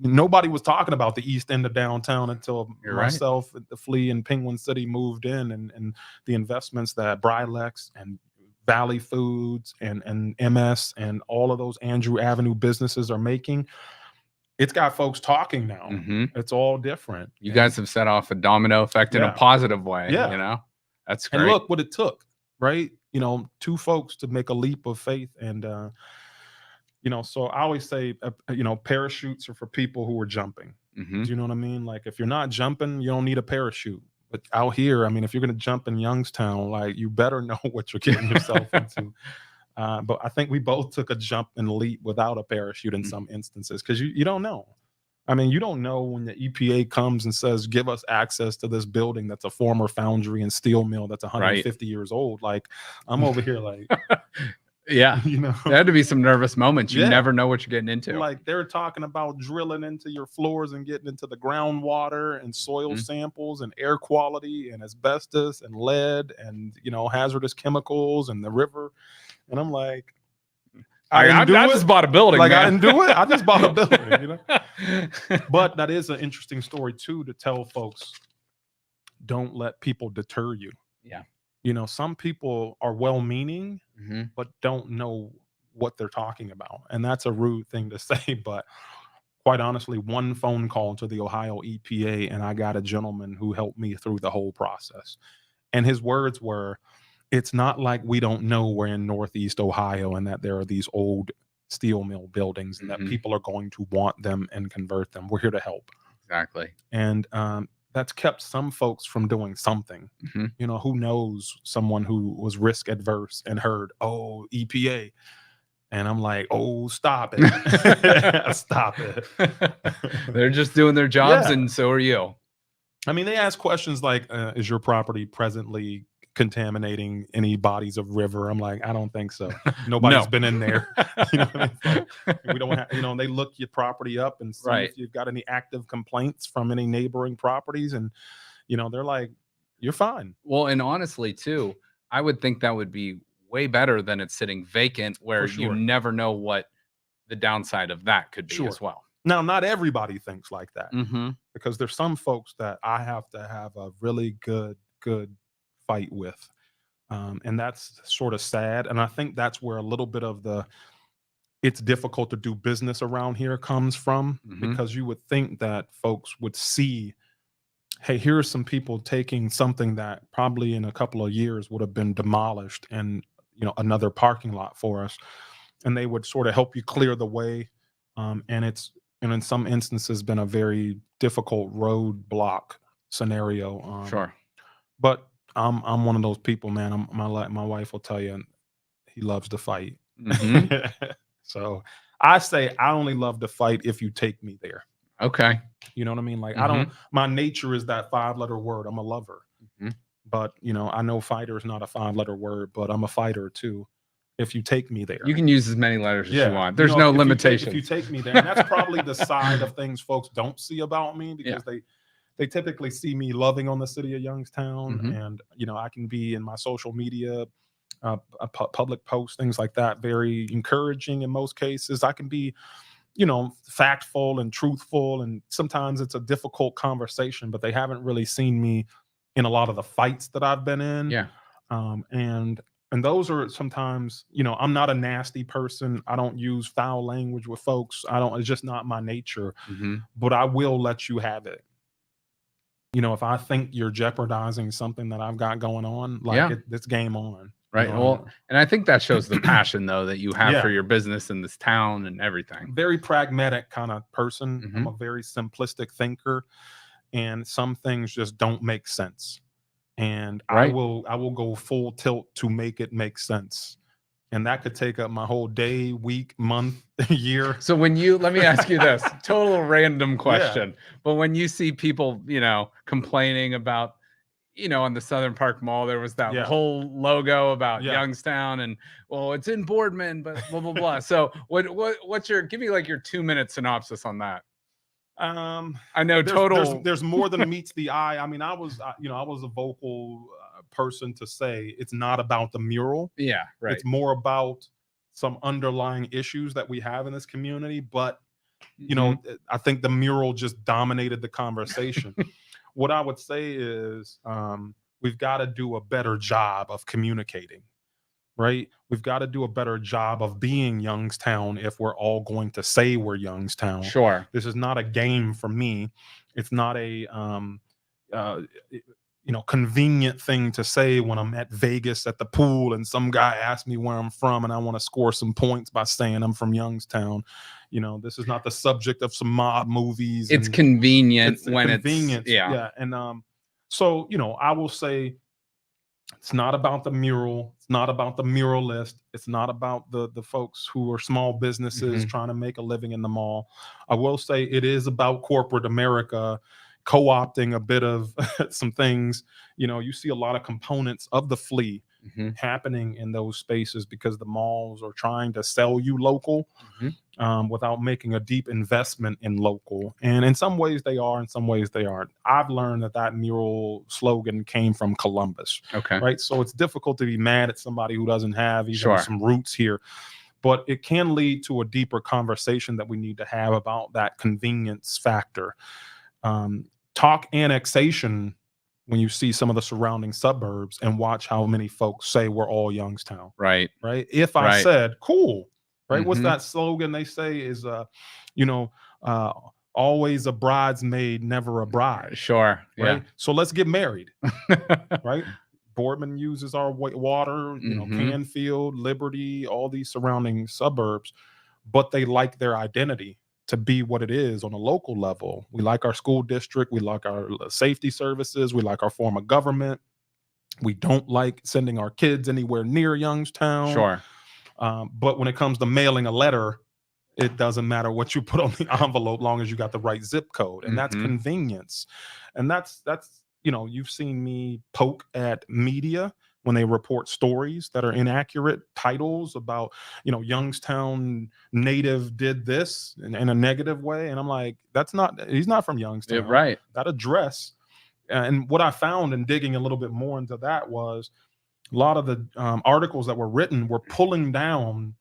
Nobody was talking about the East End of downtown until myself, the Flea, and Penguin City moved in, and the investments that Brilex and Valley Foods and MS and all of those Andrew Avenue businesses are making. It's got folks talking now. It's all different. You guys have set off a domino effect in a positive way. That's great. And look what it took, right? Two folks to make a leap of faith. And so I always say, parachutes are for people who are jumping. Do you know what I mean? Like, if you're not jumping, you don't need a parachute. But out here, I mean, if you're going to jump in Youngstown, like, you better know what you're getting yourself into. But I think we both took a jump and leap without a parachute in some instances, because you don't know. I mean, you don't know when the EPA comes and says, give us access to this building that's a former foundry and steel mill that's 150 years old. Like, I'm over here like... Yeah, there had to be some nervous moments. You never know what you're getting into. Like, they're talking about drilling into your floors and getting into the groundwater and soil samples and air quality and asbestos and lead and hazardous chemicals and the river. And I'm like, I just bought a building. Like, man. I didn't do it. I just bought a building. But that is an interesting story too, to tell folks. Don't let people deter you. Yeah. Some people are well-meaning, but don't know what they're talking about. And that's a rude thing to say, but quite honestly, one phone call to the Ohio EPA, and I got a gentleman who helped me through the whole process. And his words were, it's not like we don't know we're in Northeast Ohio and that there are these old steel mill buildings and that people are going to want them and convert them. We're here to help. Exactly. And that's kept some folks from doing something. Who knows someone who was risk adverse and heard, oh, EPA. And I'm like, oh, stop it. Stop it. They're just doing their jobs, and so are you. I mean, they ask questions like, is your property presently contaminating any bodies of river? I'm like, I don't think so. Nobody's been in there. We don't have, they look your property up and see if you've got any active complaints from any neighboring properties. And, they're like, you're fine. Well, and honestly too, I would think that would be way better than it sitting vacant, where you never know what the downside of that could be as well. Now, not everybody thinks like that, because there's some folks that I have to have a really good fight with. And that's sort of sad. And I think that's where a little bit of it's difficult to do business around here comes from, because you would think that folks would see, hey, here are some people taking something that probably in a couple of years would have been demolished and, another parking lot for us. And they would sort of help you clear the way. And it's and in some instances been a very difficult roadblock scenario. Sure. But I'm one of those people, man. My wife will tell you he loves to fight. So I say I only love to fight if you take me there. Okay. You know what I mean? Like my nature is that 5-letter word. I'm a lover. But I know fighter is not a 5-letter word, but I'm a fighter too. If you take me there, you can use as many letters as you want. There's no limitation. If you take me there, and that's probably the side of things folks don't see about me, because they typically see me loving on the city of Youngstown, and I can be in my social media, public posts, things like that, very encouraging in most cases. I can be, factful and truthful, and sometimes it's a difficult conversation, but they haven't really seen me in a lot of the fights that I've been in. Yeah. And those are sometimes, I'm not a nasty person. I don't use foul language with folks. It's just not my nature, but I will let you have it. If I think you're jeopardizing something that I've got going on, it's game on. Right. Well, and I think that shows the passion though that you have for your business in this town and everything. Very pragmatic kind of person. I'm a very simplistic thinker, and some things just don't make sense. And I will go full tilt to make it make sense. And that could take up my whole day, week, month, year. So let me ask you this total random question, but when you see people, complaining about, on the Southern Park Mall, there was that whole logo about Youngstown and, well, it's in Boardman, but blah, blah, blah. So give me like your 2-minute synopsis on that. I know there's more than meets the eye. I mean, I was a vocal person to say it's not about the mural. Yeah, right. It's more about some underlying issues that we have in this community. But I think the mural just dominated the conversation. What I would say is we've got to do a better job of communicating. Right? We've got to do a better job of being Youngstown if we're all going to say we're Youngstown. Sure. This is not a game for me. It's not a convenient thing to say when I'm at Vegas at the pool and some guy asks me where I'm from and I want to score some points by saying I'm from Youngstown. This is not the subject of some mob movies. It's convenient when convenient. Yeah. And so, I will say, it's not about the mural. It's not about the muralist. It's not about the folks who are small businesses trying to make a living in the mall. I will say it is about corporate America co-opting a bit of some things. You see a lot of components of the Flea happening in those spaces because the malls are trying to sell you local without making a deep investment in local. And in some ways they are, in some ways they aren't. I've learned that mural slogan came from Columbus. Okay. Right. So it's difficult to be mad at somebody who doesn't have even some roots here. But it can lead to a deeper conversation that we need to have about that convenience factor. Talk annexation when you see some of the surrounding suburbs and watch how many folks say we're all Youngstown. Right. Right. If I said, cool. Right. What's that slogan they say is, always a bridesmaid, never a bride. Sure. Right. Yeah. So let's get married. Right. Boardman uses our water, Canfield, Liberty, all these surrounding suburbs, but they like their identity to be what it is on a local level. We like our school district. We like our safety services. We like our form of government. We don't like sending our kids anywhere near Youngstown. Sure. But when it comes to mailing a letter, it doesn't matter what you put on the envelope, long as you got the right zip code. And that's convenience. And that's you've seen me poke at media when they report stories that are inaccurate, titles about, Youngstown native did this in a negative way. And I'm like, he's not from Youngstown. Yeah, right. That address. And what I found in digging a little bit more into that was a lot of the articles that were written were pulling down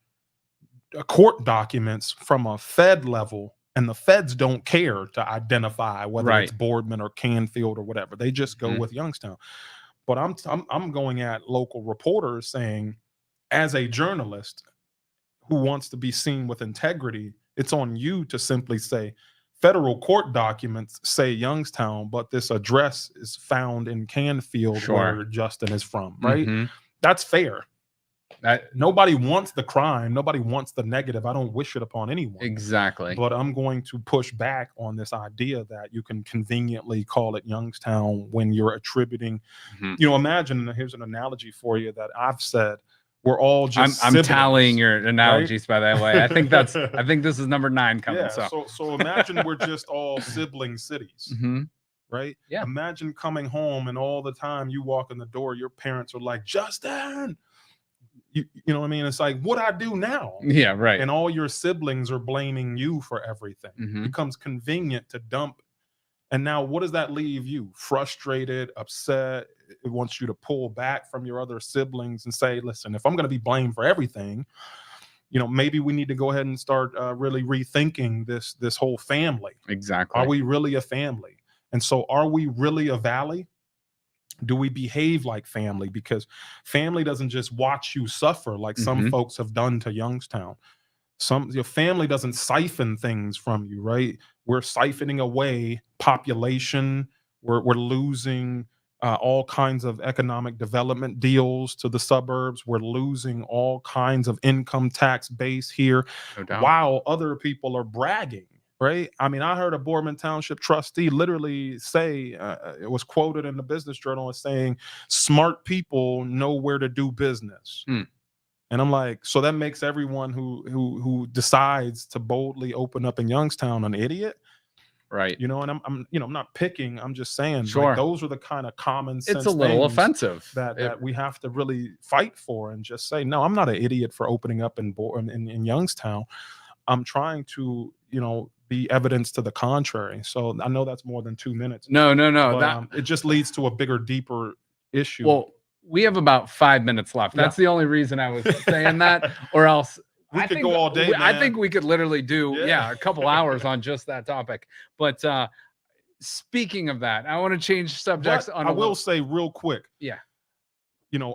court documents from a Fed level, and the Feds don't care to identify whether it's Boardman or Canfield or whatever. They just go with Youngstown. But I'm going at local reporters saying, as a journalist who wants to be seen with integrity, it's on you to simply say, federal court documents say Youngstown, but this address is found in Canfield where Justin is from, right? That's fair. Nobody wants the crime. Nobody wants the negative. I don't wish it upon anyone. Exactly. But I'm going to push back on this idea that you can conveniently call it Youngstown when you're attributing, imagine, here's an analogy for you that I've said. We're all just I'm tallying your analogies, right? By the way. I think this is number 9 coming. Yeah, so imagine we're just all sibling cities. Right? Yeah. Imagine coming home and all the time you walk in the door, your parents are like, Justin, you know what I mean? It's like, what I do now? Yeah, right. And all your siblings are blaming you for everything. It becomes convenient to dump. And now what does that leave you? Frustrated, upset. It wants you to pull back from your other siblings and say, listen, if I'm going to be blamed for everything, maybe we need to go ahead and start really rethinking this whole family. Exactly. Are we really a family? And so are we really a valley? Do we behave like family? Because family doesn't just watch you suffer like some folks have done to Youngstown. Your family doesn't siphon things from you, right? We're siphoning away population. We're losing all kinds of economic development deals to the suburbs. We're losing all kinds of income tax base here, while other people are bragging. Right. I mean, I heard a Boardman Township trustee literally say, it was quoted in the Business Journal as saying, smart people know where to do business. And I'm like, so that makes everyone who decides to boldly open up in Youngstown an idiot. Right. And I'm not picking. I'm just saying, like, those are the kind of common sense. It's a little offensive that we have to really fight for and just say, no, I'm not an idiot for opening up in Youngstown. I'm trying to, be evidence to the contrary. So I know that's more than 2 minutes. No. But, it just leads to a bigger, deeper issue. Well, we have about 5 minutes left. That's the only reason I was saying that, or else we could go all day. Man. I think we could literally do a couple hours on just that topic. But speaking of that, I want to change subjects. I will say real quick. Yeah.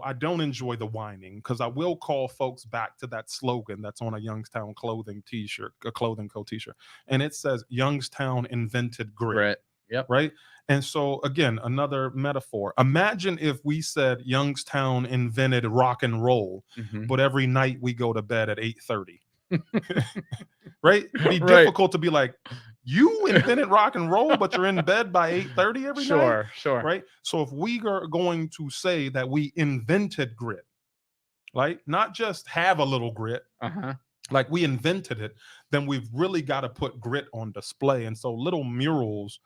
I don't enjoy the whining, because I will call folks back to that slogan that's on a Youngstown clothing t-shirt, a Clothing Co. t-shirt. And it says Youngstown invented grit. Yep. Right. And so again, another metaphor. Imagine if we said Youngstown invented rock and roll, but every night we go to bed at 8:30. Right? It'd be difficult to be like, you invented rock and roll, but you're in bed by 8:30 every night. Sure. Right. So if we are going to say that we invented grit, right? Not just have a little grit, like we invented it, then we've really got to put grit on display. And so little murals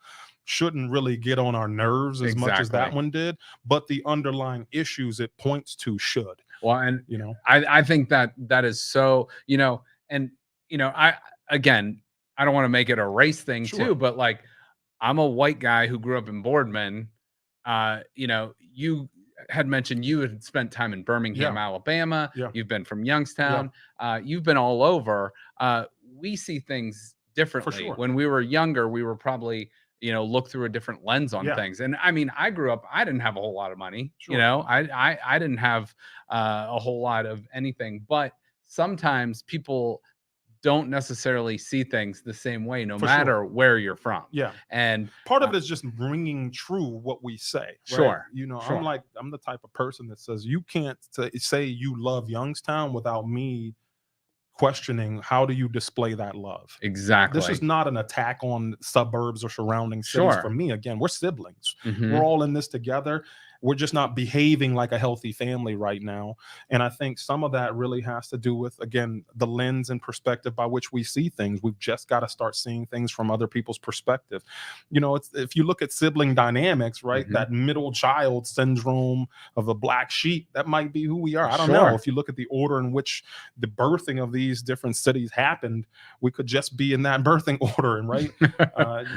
shouldn't really get on our nerves as much as that one did, but the underlying issues it points to should. Well, and I think that is so, I don't want to make it a race thing too, but like, I'm a white guy who grew up in Boardman. You had mentioned you had spent time in Birmingham, Alabama. You've been from Youngstown. You've been all over. We see things differently. When we were younger, we were probably, look through a different lens on things. And I mean, I grew up, I didn't have a whole lot of money. I didn't have a whole lot of anything, but sometimes people don't necessarily see things the same way, no matter where you're from. And part of it is just ringing true what we say. Right? I'm the type of person that says you can't say you love Youngstown without me questioning how do you display that love. Exactly. This is not an attack on suburbs or surrounding cities. For me, again, we're siblings. We're all in this together. We're just not behaving like a healthy family right now. And I think some of that really has to do with, again, the lens and perspective by which we see things. We've just got to start seeing things from other people's perspective. If you look at sibling dynamics, right, that middle child syndrome of the black sheep, that might be who we are. I don't know. If you look at the order in which the birthing of these different cities happened, we could just be in that birthing order, and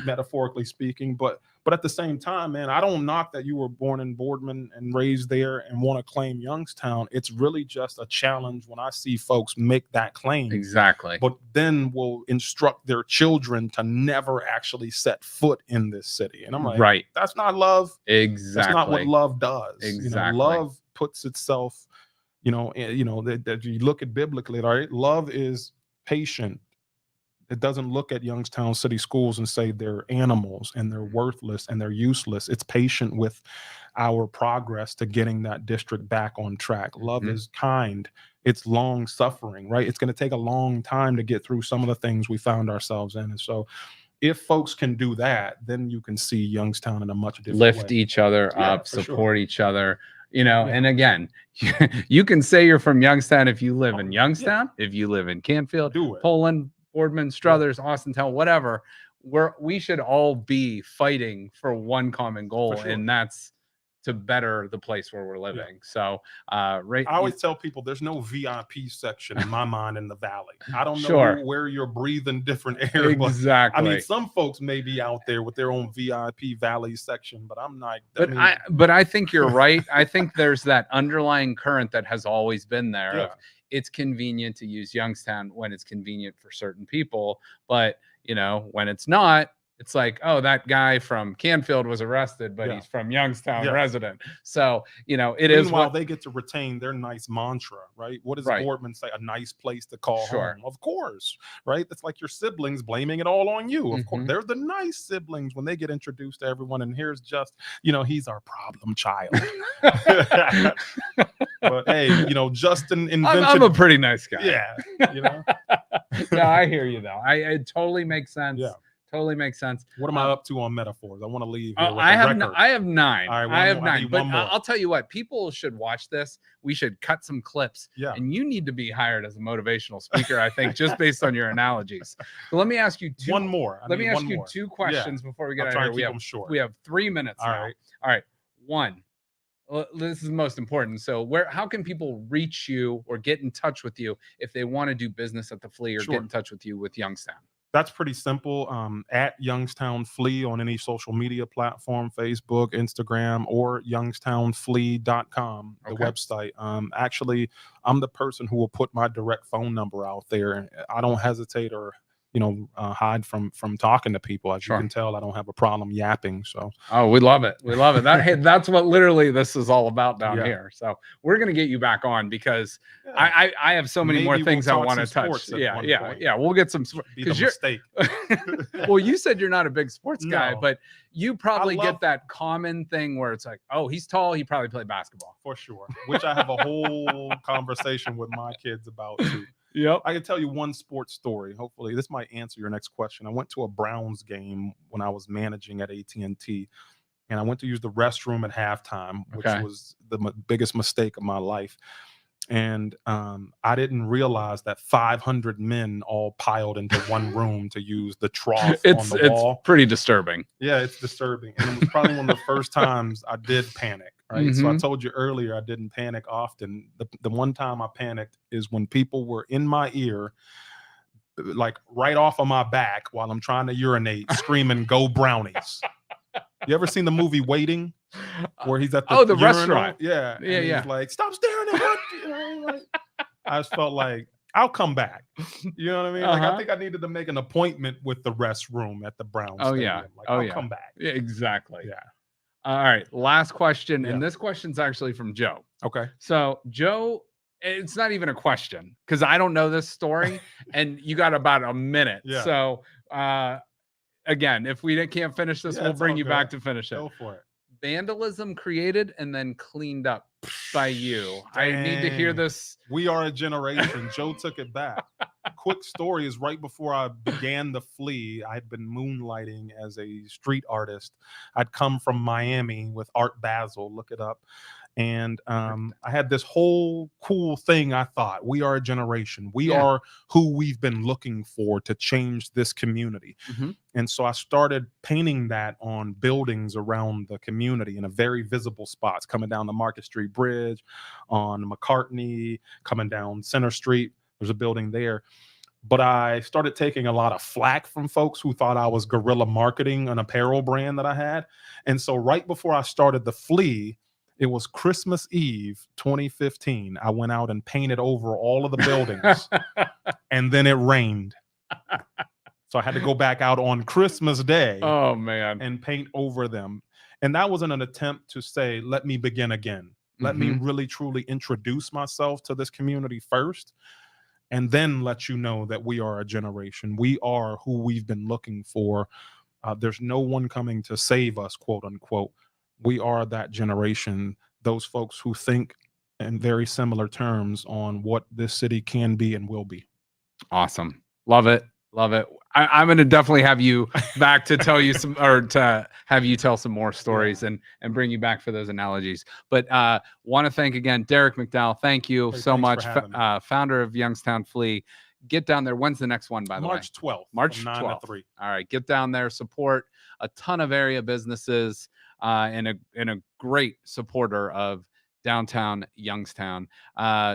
metaphorically speaking. But at the same time, man, I don't knock that you were born in Boardman and raised there and want to claim Youngstown. It's really just a challenge when I see folks make that claim. Exactly. But then will instruct their children to never actually set foot in this city. And I'm like, that's not love. Exactly. That's not what love does. Exactly. Love puts itself, that you look at biblically, right? Love is patient, It doesn't look at Youngstown City Schools and say they're animals and they're worthless and they're useless. It's patient with our progress to getting that district back on track. Love is kind. It's long suffering, right? It's going to take a long time to get through some of the things we found ourselves in. And so if folks can do that, then you can see Youngstown in a much different lift way. each other up, for support sure. each other, you know. And again, you can say you're from Youngstown if you live in Youngstown, if you live in Canfield, Poland, Boardman, Struthers, Austintown, whatever. We should all be fighting for one common goal, and that's to better the place where we're living. So I always tell people there's no VIP section in my mind in the Valley. I don't know where you're breathing different air. Exactly. I mean, some folks may be out there with their own VIP Valley section, but I'm not. But I think you're right. I think there's that underlying current that has always been there. Of, it's convenient to use Youngstown when it's convenient for certain people, but you know, when it's not, it's like, oh, that guy from Canfield was arrested, but he's from Youngstown resident. So, you know, Meanwhile, they get to retain their nice mantra, right? What does Boardman say? A nice place to call home. Of course, right? It's like your siblings blaming it all on you. Of course, they're the nice siblings when they get introduced to everyone. And here's just, you know, he's our problem child. But hey, you know, Justin invented. I'm a pretty nice guy. Yeah, you know. No, I hear you though. It totally makes sense. Yeah. Totally makes sense. What am I up to on metaphors? I want to leave here with I have 9. I have 9. Right, I have 9. But I'll tell you what, people should watch this. We should cut some clips. And you need to be hired as a motivational speaker, I think, just based on your analogies. So let me ask you one more. Let me ask you 2 questions before we get out of here. We have 3 minutes now. All right. 1. This is the most important. So how can people reach you or get in touch with you if they want to do business at the Flea or get in touch with you with Youngstown? That's pretty simple. At Youngstown Flea on any social media platform, Facebook, Instagram, or youngstownflea.com, the website. Actually, I'm the person who will put my direct phone number out there. I don't hesitate or hide from talking to people. As you can tell, I don't have a problem yapping. So we love it. We love it. That's what literally this is all all about here. So we're gonna get you back on because I have so many more things I want to touch. Yeah. We'll get some because you're mistake. Well, you said you're not a big sports guy, but you probably get that common thing where it's like, oh, he's tall, he probably played basketball. For sure. Which I have a whole conversation with my kids about too. Yep. I can tell you one sports story. Hopefully this might answer your next question. I went to a Browns game when I was managing at AT&T, and I went to use the restroom at halftime, which was the biggest mistake of my life. And I didn't realize that 500 men all piled into one room to use the trough on the wall. It's pretty disturbing. Yeah, it's disturbing. And it was probably one of the first times I did panic. Right. So I told you earlier I didn't panic often. The one time I panicked is when people were in my ear, like right off of my back while I'm trying to urinate, screaming, "Go Brownies." You ever seen the movie Waiting? Where he's at the restaurant. Yeah. He's like, "Stop staring at what?" I just felt like I'll come back. You know what I mean? Like I think I needed to make an appointment with the restroom at the Browns. Stadium. Like, I'll come back. Yeah, exactly. Yeah. All right, last question, and this question's actually from Joe. Okay. So Joe, it's not even a question because I don't know this story, and you got about a minute. Yeah. So again, if we can't finish this, we'll bring you back to finish it. Go for it. Vandalism created and then cleaned up by you. Dang. I need to hear this. We are a generation. Joe took it back. Quick story is right before I began the Flea, I had been moonlighting as a street artist. I'd come from Miami with Art Basel, look it up. And I had this whole cool thing. I thought, we are a generation. We are who we've been looking for to change this community. And so I started painting that on buildings around the community in a very visible spots, coming down the Market Street Bridge, on McCartney, coming down Center Street. There's a building there. But I started taking a lot of flack from folks who thought I was guerrilla marketing an apparel brand that I had. And so right before I started the Flea, it was Christmas Eve, 2015. I went out and painted over all of the buildings, and then it rained. So I had to go back out on Christmas Day. Oh, man. And paint over them. And that was in an attempt to say, let me begin again. Let me really, truly introduce myself to this community first. and then let you know that we are a generation. We are who we've been looking for. There's no one coming to save us, quote unquote. We are that generation, those folks who think in very similar terms on what this city can be and will be. Awesome. Love it. Love it. I'm going to definitely have you back to tell you some, or to have you tell some more stories and bring you back for those analogies. But want to thank again, Derrick McDowell. Thank you so much. Founder of Youngstown Flea. Get down there. When's the next one, by the way? March 12th. March 12th. 3. All right. Get down there. Support a ton of area businesses and a great supporter of downtown Youngstown.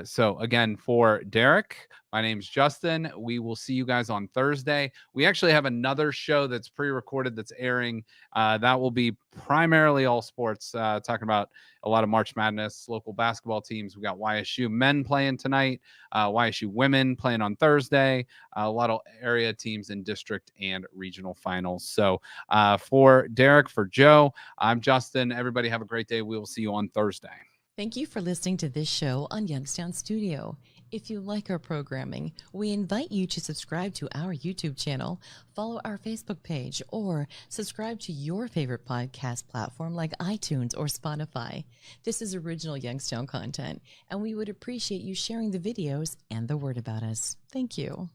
So again, for Derrick, my name's Justin. We will see you guys on Thursday. We actually have another show that's pre-recorded that's airing. That will be primarily all sports, talking about a lot of March Madness, local basketball teams. We got YSU men playing tonight, YSU women playing on Thursday, a lot of area teams in district and regional finals. So for Derrick, for Joe, I'm Justin. Everybody have a great day. We will see you on Thursday. Thank you for listening to this show on Youngstown Studio. If you like our programming, we invite you to subscribe to our YouTube channel, follow our Facebook page, or subscribe to your favorite podcast platform like iTunes or Spotify. This is original Youngstown content, and we would appreciate you sharing the videos and the word about us. Thank you.